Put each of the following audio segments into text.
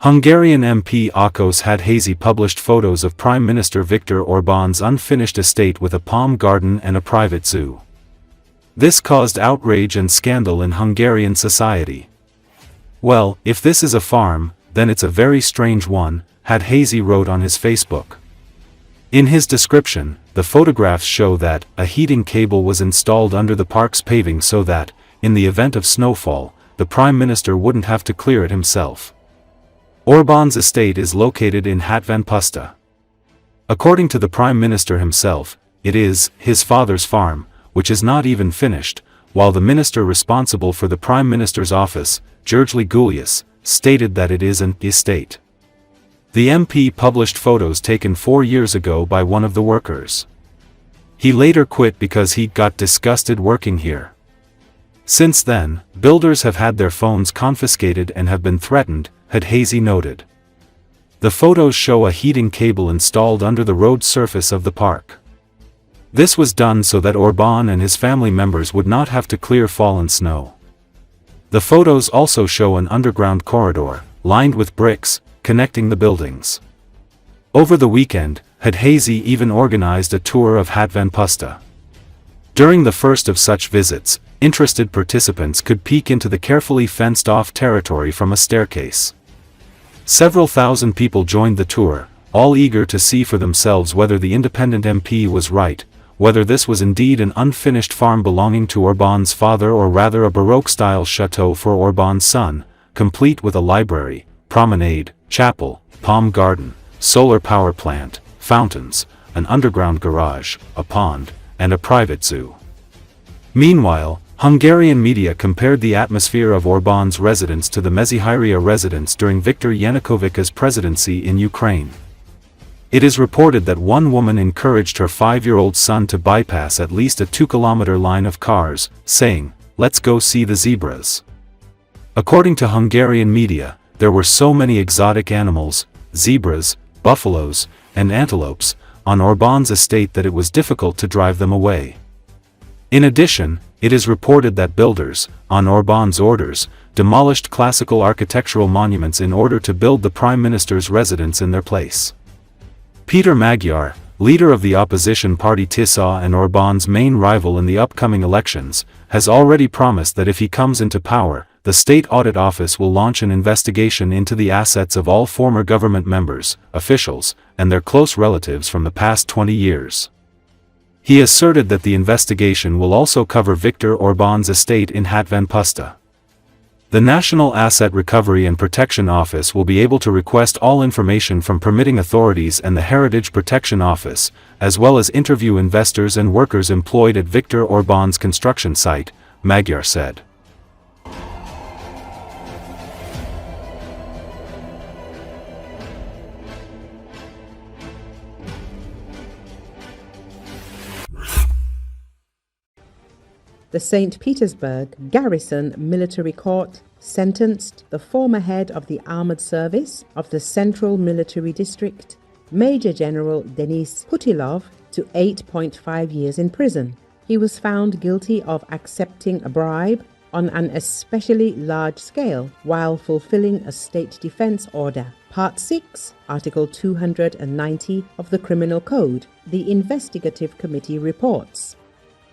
Hungarian MP Akos Hadhazy published photos of Prime Minister Viktor Orbán's unfinished estate with a palm garden and a private zoo. This caused outrage and scandal in Hungarian society. "Well, if this is a farm, then it's a very strange one," Hadházy wrote on his Facebook. In his description, the photographs show that a heating cable was installed under the park's paving so that, in the event of snowfall, the Prime Minister wouldn't have to clear it himself. Orbán's estate is located in Hatvanpuszta. According to the Prime Minister himself, it is his father's farm, which is not even finished, while the minister responsible for the Prime Minister's office, Gergely Gulyás, stated that it is an estate. The MP published photos taken 4 years ago by one of the workers. He later quit because he got disgusted working here. Since then, builders have had their phones confiscated and have been threatened, Hadházy noted. The photos show a heating cable installed under the road surface of the park. This was done so that Orbán and his family members would not have to clear fallen snow. The photos also show an underground corridor, lined with bricks, connecting the buildings. Over the weekend, Hadházy even organized a tour of Hatvanpuszta. During the first of such visits, interested participants could peek into the carefully fenced-off territory from a staircase. Several thousand people joined the tour, all eager to see for themselves whether the independent MP was right, whether this was indeed an unfinished farm belonging to Orbán's father or rather a Baroque-style chateau for Orbán's son, complete with a library, promenade, chapel, palm garden, solar power plant, fountains, an underground garage, a pond, and a private zoo. Meanwhile, Hungarian media compared the atmosphere of Orbán's residence to the Mezihirya residence during Viktor Yanukovych's presidency in Ukraine. It is reported that one woman encouraged her 5-year-old son to bypass at least a 2-kilometer line of cars, saying, "Let's go see the zebras." According to Hungarian media, there were so many exotic animals, zebras, buffaloes, and antelopes, on Orbán's estate that it was difficult to drive them away. In addition, it is reported that builders, on Orbán's orders, demolished classical architectural monuments in order to build the Prime Minister's residence in their place. Peter Magyar, leader of the opposition party TISA and Orbán's main rival in the upcoming elections, has already promised that if he comes into power, the State Audit Office will launch an investigation into the assets of all former government members, officials, and their close relatives from the past 20 years. He asserted that the investigation will also cover Viktor Orbán's estate in Hatvanpuszta. The National Asset Recovery and Protection Office will be able to request all information from permitting authorities and the Heritage Protection Office, as well as interview investors and workers employed at Viktor Orbán's construction site, Magyar said. The St. Petersburg Garrison Military Court sentenced the former head of the Armored Service of the Central Military District, Major General Denis Putilov, to 8.5 years in prison. He was found guilty of accepting a bribe on an especially large scale while fulfilling a state defense order. Part 6, Article 290 of the Criminal Code, the Investigative Committee reports.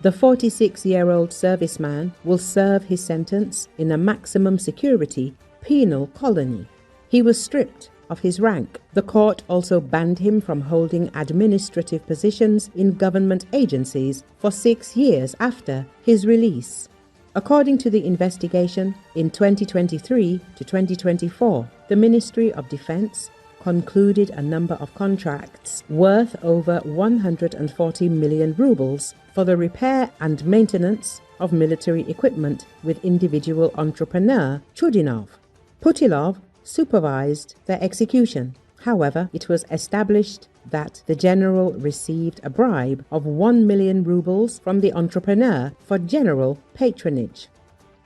The 46-year-old serviceman will serve his sentence in a maximum security penal colony. He was stripped of his rank. The court also banned him from holding administrative positions in government agencies for 6 years after his release. According to the investigation, in 2023 to 2024, the Ministry of Defense concluded a number of contracts worth over 140 million rubles for the repair and maintenance of military equipment with individual entrepreneur Chudinov. Putilov supervised their execution. However, it was established that the general received a bribe of 1 million rubles from the entrepreneur for general patronage.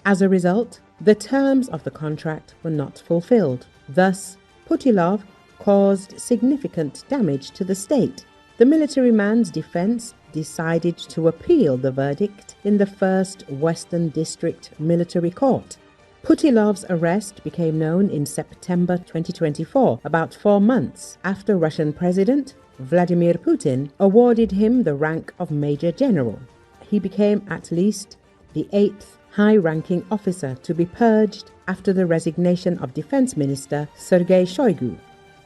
As a result, the terms of the contract were not fulfilled. Thus, Putilov caused significant damage to the state. The military man's defense decided to appeal the verdict in the First Western District Military Court. Putilov's arrest became known in September 2024, about 4 months after Russian President Vladimir Putin awarded him the rank of Major General. He became at least the 8th high-ranking officer to be purged after the resignation of Defense Minister Sergei Shoigu.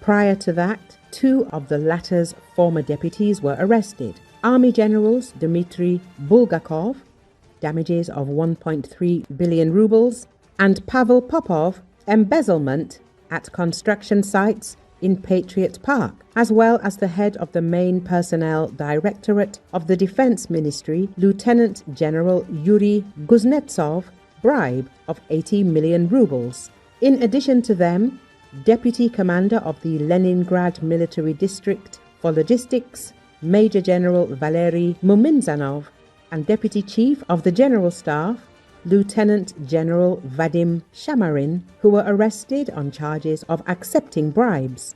Prior to that, 2 of the latter's former deputies were arrested. Army generals Dmitry Bulgakov, damages of 1.3 billion rubles, and Pavel Popov, embezzlement at construction sites in Patriot Park, as well as the head of the main personnel directorate of the Defense Ministry, Lieutenant General Yuri Kuznetsov, bribe of 80 million rubles. In addition to them, Deputy Commander of the Leningrad Military District for Logistics, Major General Valery Muminzanov, and Deputy Chief of the General Staff, Lieutenant General Vadim Shamarin, who were arrested on charges of accepting bribes.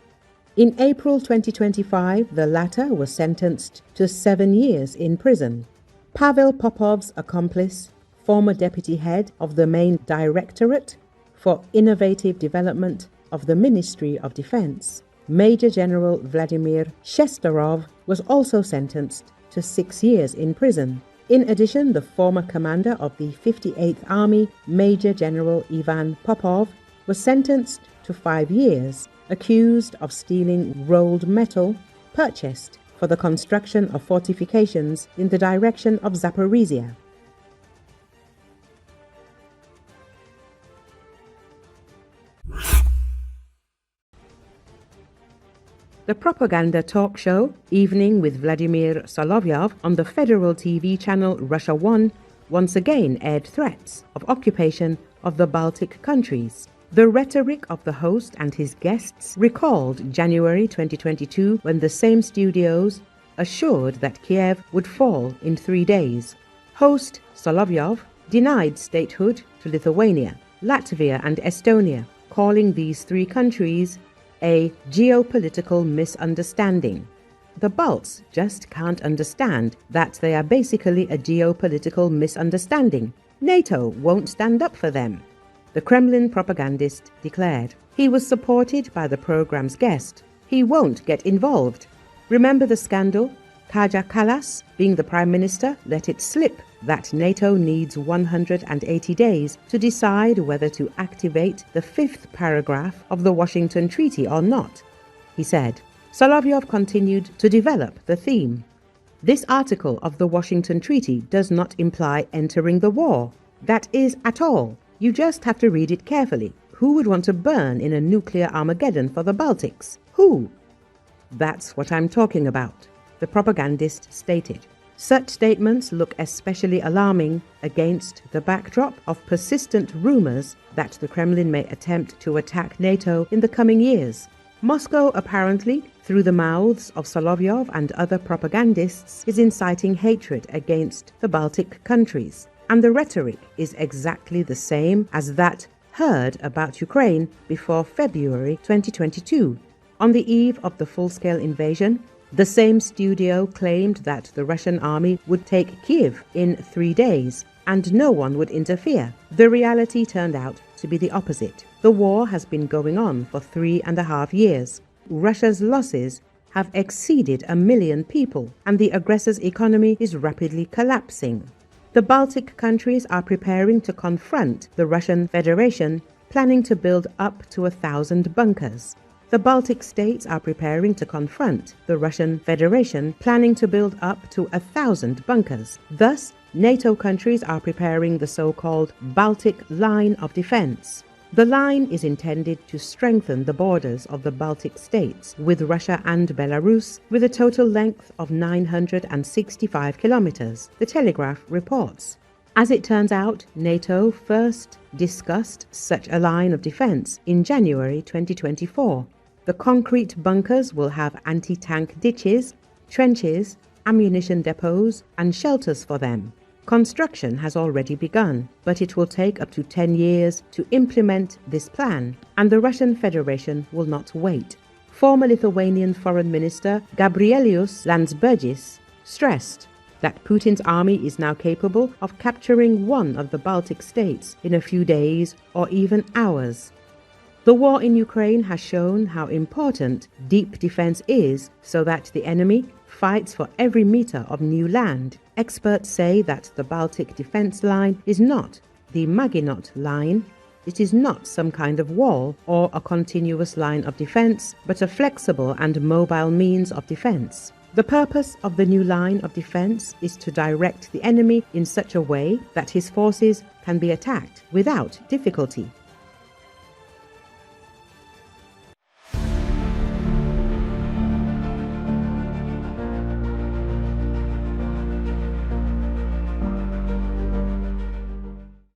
In April 2025, the latter was sentenced to 7 years in prison. Pavel Popov's accomplice, former deputy head of the main directorate for innovative development of the Ministry of Defense, Major General Vladimir Shesterov, was also sentenced to 6 years in prison. In addition, the former commander of the 58th Army, Major General Ivan Popov, was sentenced to 5 years, accused of stealing rolled metal purchased for the construction of fortifications in the direction of Zaporizhia. The propaganda talk show, Evening with Vladimir Solovyov, on the federal TV channel Russia 1, once again aired threats of occupation of the Baltic countries. The rhetoric of the host and his guests recalled January 2022, when the same studios assured that Kiev would fall in 3 days. Host Solovyov denied statehood to Lithuania, Latvia and Estonia, calling these 3 countries a geopolitical misunderstanding. The Balts just can't understand that they are basically a geopolitical misunderstanding. NATO won't stand up for them, the Kremlin propagandist declared. He was supported by the program's guest. He won't get involved. Remember the scandal? Kaja Kallas, being the Prime Minister, let it slip that NATO needs 180 days to decide whether to activate the 5th paragraph of the Washington Treaty or not, he said. Solovyov continued to develop the theme. This article of the Washington Treaty does not imply entering the war. That is at all. You just have to read it carefully. Who would want to burn in a nuclear Armageddon for the Baltics? Who? That's what I'm talking about, the propagandist stated. Such statements look especially alarming against the backdrop of persistent rumors that the Kremlin may attempt to attack NATO in the coming years. Moscow apparently, through the mouths of Solovyov and other propagandists, is inciting hatred against the Baltic countries. And the rhetoric is exactly the same as that heard about Ukraine before February 2022. On the eve of the full-scale invasion, the same studio claimed that the Russian army would take Kyiv in 3 days and no one would interfere. The reality turned out to be the opposite. The war has been going on for 3.5 years. Russia's losses have exceeded 1 million people and the aggressor's economy is rapidly collapsing. The Baltic countries are preparing to confront the Russian Federation, planning to build up to 1,000 bunkers. The Baltic states are preparing to confront the Russian Federation, planning to build up to 1,000 bunkers. Thus, NATO countries are preparing the so-called Baltic Line of Defense. The line is intended to strengthen the borders of the Baltic states with Russia and Belarus, with a total length of 965 kilometers, the Telegraph reports. As it turns out, NATO first discussed such a line of defense in January 2024. The concrete bunkers will have anti-tank ditches, trenches, ammunition depots, and shelters for them. Construction has already begun, but it will take up to 10 years to implement this plan, and the Russian Federation will not wait. Former Lithuanian Foreign Minister Gabrielius Landsbergis stressed, that Putin's army is now capable of capturing one of the Baltic states in a few days or even hours. The war in Ukraine has shown how important deep defense is so that the enemy fights for every meter of new land. Experts say that the Baltic defense line is not the Maginot Line. It is not some kind of wall or a continuous line of defense, but a flexible and mobile means of defense. The purpose of the new line of defense is to direct the enemy in such a way that his forces can be attacked without difficulty.